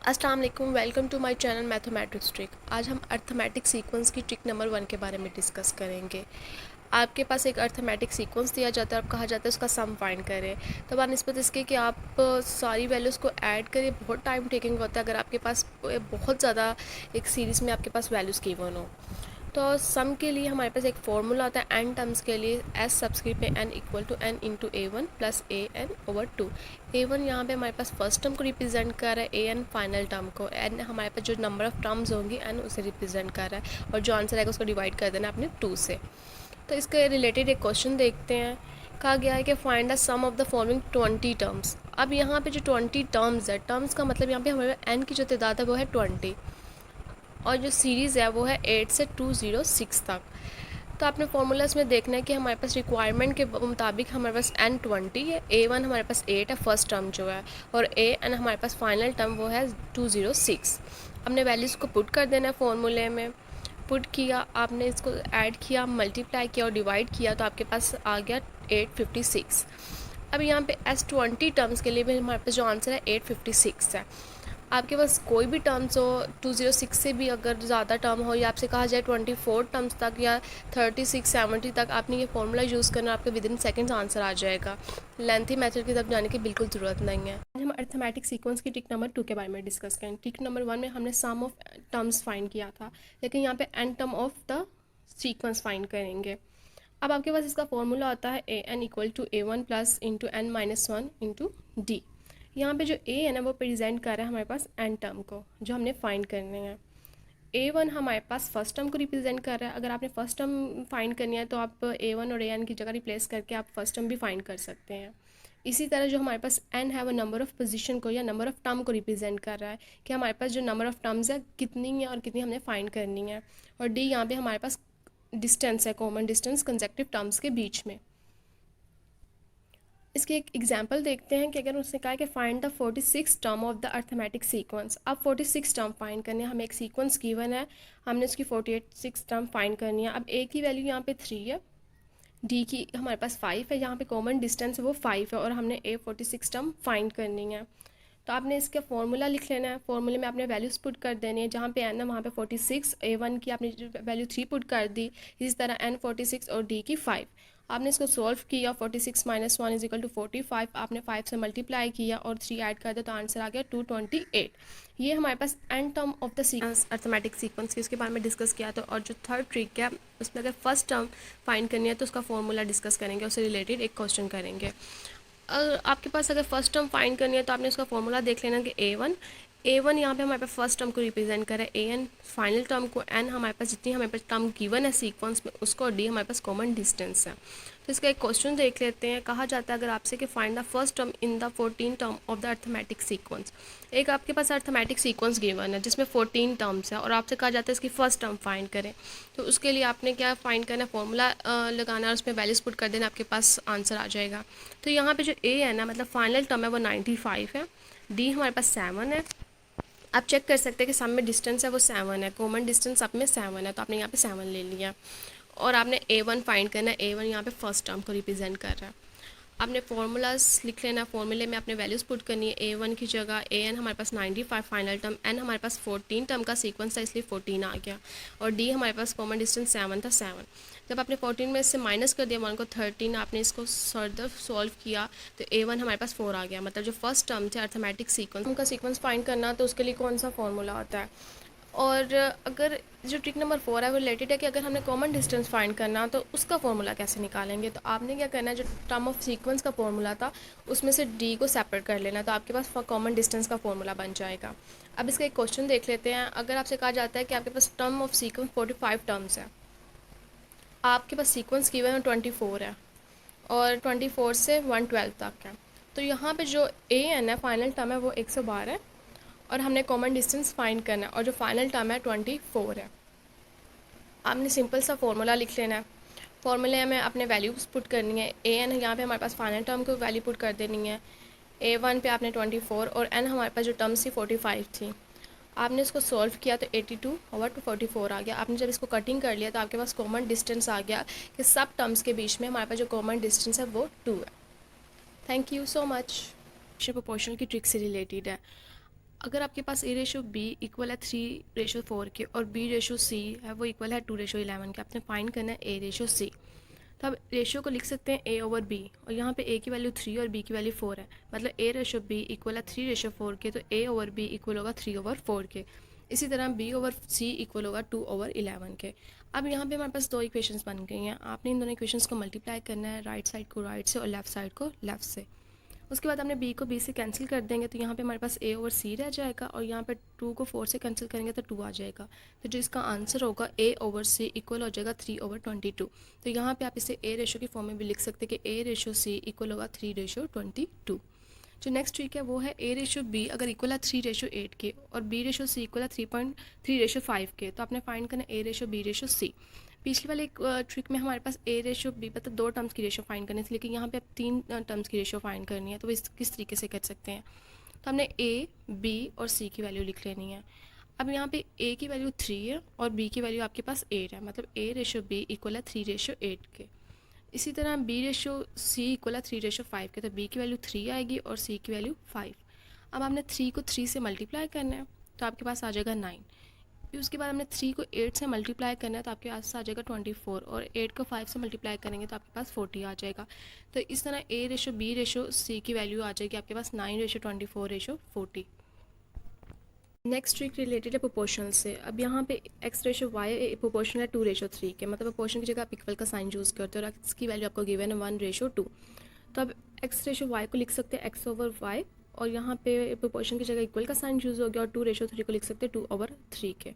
अस्सलाम वालेकुम, welcome to my channel mathematics trick. आज हम अर्थमेटिक सीक्वेंस की ट्रिक नंबर 1 के बारे में डिस्कस करेंगे। आपके पास एक अर्थमेटिक सीक्वेंस दिया जाता है और कहा जाता है उसका सम फाइंड करें। तो बनस्बत इसके कि आप सारी वैल्यूज़ को ऐड करें, बहुत टाइम टेकिंग होता है अगर आपके पास बहुत ज़्यादा एक सीरीज़ में आपके पास वैल्यूज़ गिवन हो। तो सम के लिए हमारे पास एक फॉर्मूला होता है एन टर्म्स के लिए, एस सब्सक्रिप्ट में n equal to n into a one plus a n over two. A one यहाँ पे हमारे पास फर्स्ट टर्म को रिप्रेजेंट कर रहा है, ए एन फाइनल टर्म को, एन हमारे पास जो नंबर ऑफ टर्म्स होंगी एन उसे रिप्रेजेंट कर रहा है, और जो आंसर आएगा उसको डिवाइड कर देना अपने 2 से। तो इसके रिलेटेड एक क्वेश्चन देखते हैं। कहा गया है कि find the sum of the following 20 terms. अब यहाँ पे जो 20 टर्म्स है, टर्म्स का मतलब यहाँ पे हमारे एन की जो तादाद है वो है 20, और जो सीरीज़ है वो है 8 से 206 तक। तो आपने फॉर्मूलाज में देखना है कि हमारे पास रिक्वायरमेंट के मुताबिक हमारे पास एन 20 है, ए वन हमारे पास 8 है फर्स्ट टर्म जो है, और ए एन हमारे पास फाइनल टर्म वो है 206। हमने वैल्यूज़ को पुट कर देना है फॉर्मूले में। पुट किया, आपने इसको ऐड किया, मल्टीप्लाई किया और डिवाइड किया, तो आपके पास आ गया 856। अब यहाँ पे S20 टर्म्स के लिए भी हमारे पास जो आंसर है 856 है। आपके पास कोई भी टर्म्स हो, 206 से भी अगर ज़्यादा टर्म हो, या आपसे कहा जाए 24 टर्म्स तक या 36 70 तक, आपने ये फॉर्मूला यूज़ करना, आपके विद इन सेकेंड्स आंसर आ जाएगा। लेंथी मेथड की तरफ जाने की बिल्कुल ज़रूरत नहीं है। आज हम अर्थमेटिक सीक्वेंस की ट्रिक नंबर 2 के बारे में डिस्कस करें। ट्रिक नंबर 1 में हमने सम ऑफ टर्म्स फाइंड किया था, लेकिन यहाँ पे n term of the sequence find करेंगे। अब आपके पास इसका फॉर्मूला आता है a n equal to a one plus into n minus one into d. यहाँ पे जो ए है ना वो प्रेजेंट कर रहा है हमारे पास एन टर्म को, जो हमने फाइंड करने हैं। ए वन हमारे पास फर्स्ट टर्म को रिप्रेजेंट कर रहा है। अगर आपने फर्स्ट टर्म फाइंड करनी है तो आप ए वन और ए एन की जगह रिप्लेस करके आप फर्स्ट टर्म भी फाइंड कर सकते हैं। इसी तरह जो हमारे पास एन है वो नंबर ऑफ़ पोजीशन को या नंबर ऑफ़ टर्म को रिप्रेजेंट कर रहा है, कि हमारे पास जो नंबर ऑफ़ टर्म्स है कितनी है और कितनी हमने फाइंड करनी है। और डी यहाँ पे हमारे पास डिस्टेंस है, कॉमन डिस्टेंस कंसेक्टिव टर्म्स के बीच में। इसके एक एग्जांपल देखते हैं कि अगर उसने कहा है कि find the 46 term of the arithmetic sequence. अब 46 टर्म फाइंड करने हैं, हमें एक सीक्वेंस गिवन है, हमने उसकी 48 टर्म फाइंड करनी है। अब ए की वैल्यू यहाँ पे 3 है, डी की हमारे पास 5 है, यहाँ पे कॉमन डिस्टेंस है वो 5 है, और हमने ए 46 टर्म फाइंड करनी है। तो आपने इसका फॉर्मूला लिख लेना है। फॉर्मूले में आपने वैल्यूज़ पुट कर देनी है, जहाँ पे एन है वहाँ पे 46, ए वन की आपने वैल्यू 3 पुट कर दी, इसी तरह एन 46 और डी की 5। आपने इसको सॉल्व किया, 46 माइनस 1 इज इक्वल टू 45, आपने 5 से मल्टीप्लाई किया और 3 ऐड कर दिया, तो आंसर आ गया 228। ये हमारे पास n term of the sequence arithmetic sequence की उसके बारे में डिस्कस किया। तो और जो थर्ड ट्रिक है उसमें अगर फर्स्ट टर्म फाइंड करनी है तो उसका फॉर्मूला डिस्कस करेंगे, उससे रिलेटेड एक क्वेश्चन करेंगे। आपके पास अगर फर्स्ट टर्म फाइंड करनी है तो आपने उसका फॉर्मूला देख लेना कि ए वन यहाँ पे हमारे पास फर्स्ट टर्म को रिप्रेजेंट करे, ए एन फाइनल टर्म को, एन हमारे पास जितनी हमारे पास टर्म गिवन है सीक्वेंस में उसको, और डी हमारे पास कॉमन डिस्टेंस है। तो इसका एक क्वेश्चन देख लेते हैं। कहा जाता है अगर आपसे कि find the first term in the 14 term of the arithmetic sequence. एक आपके पास अर्थमेटिक सीक्वेंस गिवन है जिसमें 14 टर्म्स है, और आपसे कहा जाता है इसकी फर्स्ट टर्म फाइंड करें। तो उसके लिए आपने क्या फाइंड करना है, फॉर्मूला लगाना है, उसमें वैल्यूज पुट कर देना, आपके पास आंसर आ जाएगा। तो यहाँ पे जो ए है ना, मतलब फाइनल टर्म है वो 95 है, डी हमारे पास 7 है। आप चेक कर सकते हैं कि सब में डिस्टेंस है वो 7 है, कॉमन डिस्टेंस सब में 7 है, तो आपने यहाँ पे 7 ले लिया। और आपने ए वन फाइंड करना है, ए वन यहाँ पे फर्स्ट टर्म को रिप्रेजेंट कर रहा है। आपने फार्मूलाज लिख लेना, फॉर्मूले में आपने वैल्यूज़ पुट करनी है। ए वन की जगह ए एन हमारे पास 95 फाइनल टर्म, एन हमारे पास 14 टर्म का सीक्वेंस था इसलिए 14 आ गया, और डी हमारे पास कॉमन डिस्टेंस 7 था 7। जब आपने 14 में इससे माइनस कर दिया 1 को 13, आपने इसको फर्दर सॉल्व किया तो ए वन हमारे पास 4 आ गया। मतलब जो फर्स्ट टर्म थे अर्थमेटिक सीक्वेंस, उनका सीक्वेंस फाइंड करना, तो उसके लिए कौन सा फॉर्मूला होता है। और अगर जो ट्रिक नंबर 4 है वो रिलेटेड है कि अगर हमने कॉमन डिस्टेंस फाइंड करना तो उसका फॉर्मूला कैसे निकालेंगे। तो आपने क्या करना है, जो टर्म ऑफ सीक्वेंस का फॉर्मूला था उसमें से डी को सेपरेट कर लेना, तो आपके पास कॉमन डिस्टेंस का फॉर्मूला बन जाएगा। अब इसका एक क्वेश्चन देख लेते हैं। अगर आपसे कहा जाता है कि आपके पास टर्म ऑफ सीक्वेंस 45 टर्म्स है, आपके पास सीक्वेंस की वजह 24 है, और 24 से 112 तक है, तो यहाँ पे जो ए एन है फाइनल टर्म है वो 112 है, और हमने कॉमन डिस्टेंस फाइंड करना है, और जो फाइनल टर्म है 24 है। आपने सिंपल सा फॉर्मूला लिख लेना है। फॉर्मूले में अपने वैल्यूज पुट करनी है। ए एन यहाँ पे हमारे पास फाइनल टर्म को वैल्यू पुट कर देनी है, ए वन पे आपने 24, और एन हमारे पास जो टर्म्स थी 45 थी। आपने इसको सॉल्व किया तो 82 ओवर 244 आ गया। आपने जब इसको कटिंग कर लिया तो आपके पास कॉमन डिस्टेंस आ गया कि सब टर्म्स के बीच में हमारे पास जो कॉमन डिस्टेंस है वो 2 है। Thank you so much. Proportional की ट्रिक से रिलेटेड है। अगर आपके पास A/B इक्वल है 3/4 के और B/C है वो इक्वल है 2/11 के, आपने फाइंड करना है A/C। तो अब रेशियो को लिख सकते हैं A/B, और यहाँ पे A की वैल्यू 3 और B की वैल्यू 4 है, मतलब A/B इक्वल है 3/4 के, तो A/B इक्वल होगा 3/4 के। इसी तरह B/C इक्वल होगा 2/11 के। अब यहाँ पे हमारे पास दो इक्वेशंस बन गई हैं, आपने इन दोनों इक्वेशंस को मल्टीप्लाई करना है, राइट साइड को राइट से और लेफ्ट साइड को लेफ्ट से। उसके बाद हमने b को b से कैंसिल कर देंगे, तो यहाँ पे हमारे पास A/C रह जाएगा, और यहाँ पे 2 को 4 से कैंसिल करेंगे तो 2 आ जाएगा। तो जो इसका आंसर होगा A/C इक्वल हो जाएगा 3/22। तो यहाँ पे आप इसे A रेशो की फॉर्म में भी लिख सकते हैं कि A/C इक्वल होगा 3/22। जो नेक्स्ट ट्रिक है वो है A/B अगर इक्वल है 3/8 के और B/C इक्वल है 3.3/5 के, तो आपने फाइंड करना A/B/C। पिछली वाले ट्रिक में हमारे पास A/B मतलब 2 टर्म्स की रेशो फाइंड करनी थी, लेकिन यहाँ पे अब 3 टर्म्स की रेशो फाइंड करनी है, तो इस किस तरीके से कर सकते हैं। तो हमने A, B और C की वैल्यू लिख लेनी है। अब यहाँ पे A की वैल्यू 3 है और B की वैल्यू आपके पास 8 है, मतलब A/B इक्वल है 3/8 के। इसी तरह B/C इक्वल है 3/5 के, तो B की वैल्यू 3 आएगी और C की वैल्यू 5। अब हमने 3 को 3 से मल्टीप्लाई करना है, तो आपके पास आ जाएगा 9। फिर उसके बाद हमने 3 को 8 से मल्टीप्लाई करना है, तो आपके पास आ जाएगा 24, और 8 को 5 से मल्टीप्लाई करेंगे तो आपके पास 40 आ जाएगा। तो इस तरह A/B/C की वैल्यू आ जाएगी आपके पास 9/24/40। नेक्स्ट ट्रिक रिलेटेड है प्रोपोर्शनल से। अब यहाँ पे x/y प्रोपोर्शनल है 2/3 के, मतलब प्रोपोर्शन की जगह आप इक्वल का साइन यूज़ करते हो और x की वैल्यू आपको गिवन है 1/2। तो अब x/y को लिख सकते हैं x/y, और यहाँ पे प्रोपोर्शन की जगह इक्वल का साइन यूज़ हो गया, और 2/3 को लिख सकते हैं 2/3 के।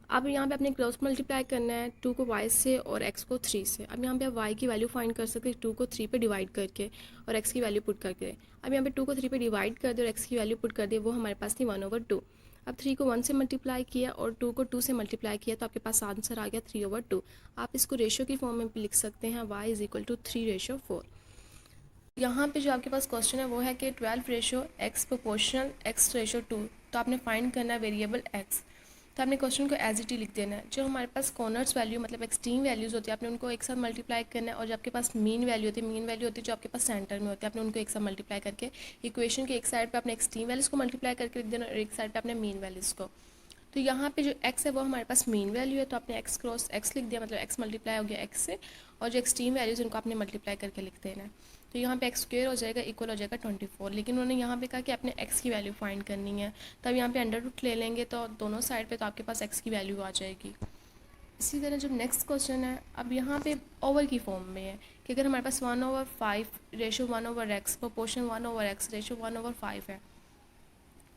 अब यहाँ पे अपने क्रॉस मल्टीप्लाई करना है 2 को y से और x को 3 से। अब यहाँ पे आप y की वैल्यू फाइंड कर सकते हैं 2 को 3 पे डिवाइड करके और x की वैल्यू पुट करके। अब यहाँ पे 2 को 3 पे डिवाइड कर दिया और x की वैल्यू पुट कर दी, वो हमारे पास थी 1/2। अब 3 को 1 से मल्टीप्लाई किया और 2 को 2 से मल्टीप्लाई किया, तो आपके पास आंसर आ गया 3/2। आप इसको रेशियो की फॉर्म में भी लिख सकते हैं y इज़ इक्वल टू 3/4। यहाँ पे जो आपके पास क्वेश्चन है वो है कि 12/x प्रोपोर्शनल x/2, तो आपने फाइंड करना है वेरिएबल x। तो आपने क्वेश्चन को एज इट ही लिख देना है। जो हमारे पास कॉर्नर्स वैल्यू मतलब एक्सट्रीम वैल्यूज़ होती है, आपने उनको एक साथ मल्टीप्लाई करना है, और जो आपके पास मीन वैल्यू होती है जो आपके पास सेंटर में होती है, आपने उनको एक साथ मल्टीप्लाई करके इक्वेशन के एक साइड पे अपने एक्सट्रीम वैल्यूज़ को मल्टीप्लाई करके लिख देना और एक साइड पे अपने मीन वैल्यूज़ को। तो यहाँ पे जो x है वो हमारे पास मीन वैल्यू है, तो आपने x क्रॉस x लिख दिया, मतलब x मल्टीप्लाई हो गया x से, और जो एक्सट्रीम वैल्यूज़ उनको आपने मल्टीप्लाई करके लिख देना है। तो यहाँ पे x² हो जाएगा इक्वल हो जाएगा 24, लेकिन उन्होंने यहाँ पे कहा कि आपने x की वैल्यू फाइंड करनी है, तब यहाँ पे अंडर रूट ले लेंगे तो दोनों साइड पे तो आपके पास x की वैल्यू आ जाएगी। इसी तरह जब नेक्स्ट क्वेश्चन है, अब यहाँ पे ओवर की फॉर्म में है कि अगर हमारे पास 1/5 ratio 1/x proportion 1/x ratio 1/5 है,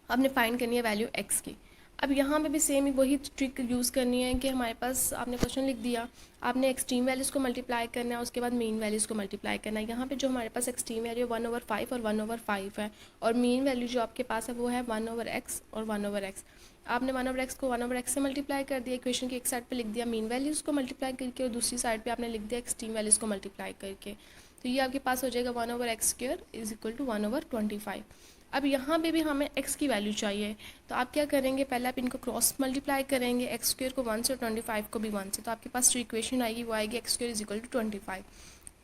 आपने फाइंड करनी है वैल्यू x की। अब यहाँ पे भी सेम ही वही ट्रिक यूज़ करनी है कि हमारे पास आपने क्वेश्चन लिख दिया, आपने एक्सट्रीम वैल्यूज़ को मल्टीप्लाई करना है, उसके बाद मीन वैल्यूज़ को मल्टीप्लाई करना है। यहाँ पे जो हमारे पास एक्सट्रीम वैल्यू 1/5 और 1/5 है, और मीन वैल्यू जो आपके पास है वो है 1/x और 1/x। आपने 1/x को 1/x से मल्टीप्लाई कर दिया, इक्वेशन की एक साइड पर लिख दिया मीन वैल्यूज़ को मल्टीप्लाई करके, और दूसरी साइड पर आपने लिख दिया एक्सट्रीम वैल्यूज़ को मल्टीप्लाई करके। तो ये आपके पास हो जाएगा 1/x² इज इक्वल टू 1/25। अब यहाँ पे भी हमें x की वैल्यू चाहिए, तो आप क्या करेंगे, पहले आप इनको क्रॉस मल्टीप्लाई करेंगे, x² को 1 से और 25 को भी 1 से, तो आपके पास जो इक्वेशन आएगी वो आएगी x² इज इक्वल टू 25।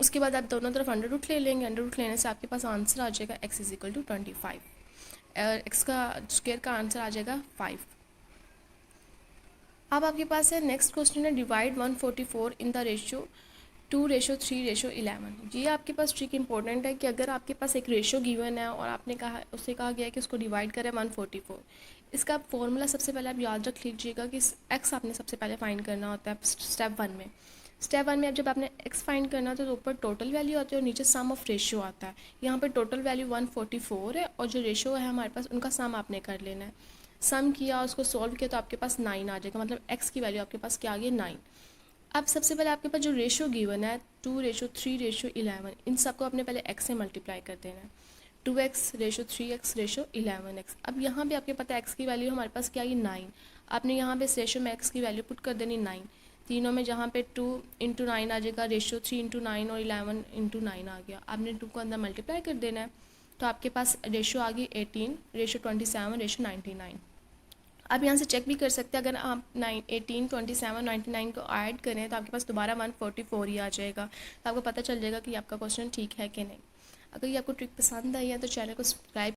उसके बाद आप दोनों तरफ अंडर रूट ले लेंगे, अंडर रूट लेने से आपके पास आंसर आ जाएगा x is equal to 25, x का स्क्वायर का आंसर आ जाएगा 5। अब आपके पास है नेक्स्ट क्वेश्चन है डिवाइड 144 इन द रेशियो 2:3:11। ये आपके पास ट्रिक इंपॉर्टेंट है कि अगर आपके पास एक रेशियो गिवन है और आपने कहा उससे कहा गया है कि उसको डिवाइड करें 144, इसका फॉर्मूला सबसे पहले आप याद रख लीजिएगा कि x आपने सबसे पहले फाइंड करना होता है स्टेप 1 में। स्टेप 1 में अब जब आपने x फाइंड करना होता है तो ऊपर टोटल वैल्यू आती है और नीचे सम ऑफ रेशियो आता है। यहाँ पर टोटल वैल्यू 144 है और जो रेशियो है हमारे पास उनका सम आपने कर लेना है। सम किया, उसको सॉल्व किया तो आपके पास 9 आ जाएगा, मतलब x की वैल्यू आपके पास क्या आ गई 9। अब सबसे पहले आपके पास जो रेशो गिवन है 2:3:11, इन सबको आपने पहले x से मल्टीप्लाई कर देना है। 2x/3x/11x। अब यहाँ पे आपके पता है x की वैल्यू हमारे पास क्या आई 9। आपने यहाँ पे इस रेशो में x की वैल्यू पुट कर देनी 9। तीनों में जहाँ पे 2 × 9 आ जाएगा, रेशो 3 × 9 और 11 × 9 आ गया। आपने 2 को अंदर मल्टीप्लाई कर देना है, तो आपके पास रेशो आ गई 18, रेशो 27, रेशो 99। आप यहाँ से चेक भी कर सकते हैं, अगर आप 18, 27, 99 को ऐड करें तो आपके पास दोबारा 144 ही आ जाएगा। तो आपको पता चल जाएगा कि आपका क्वेश्चन ठीक है कि नहीं। अगर ये आपको ट्रिक पसंद आई है तो चैनल को सब्सक्राइब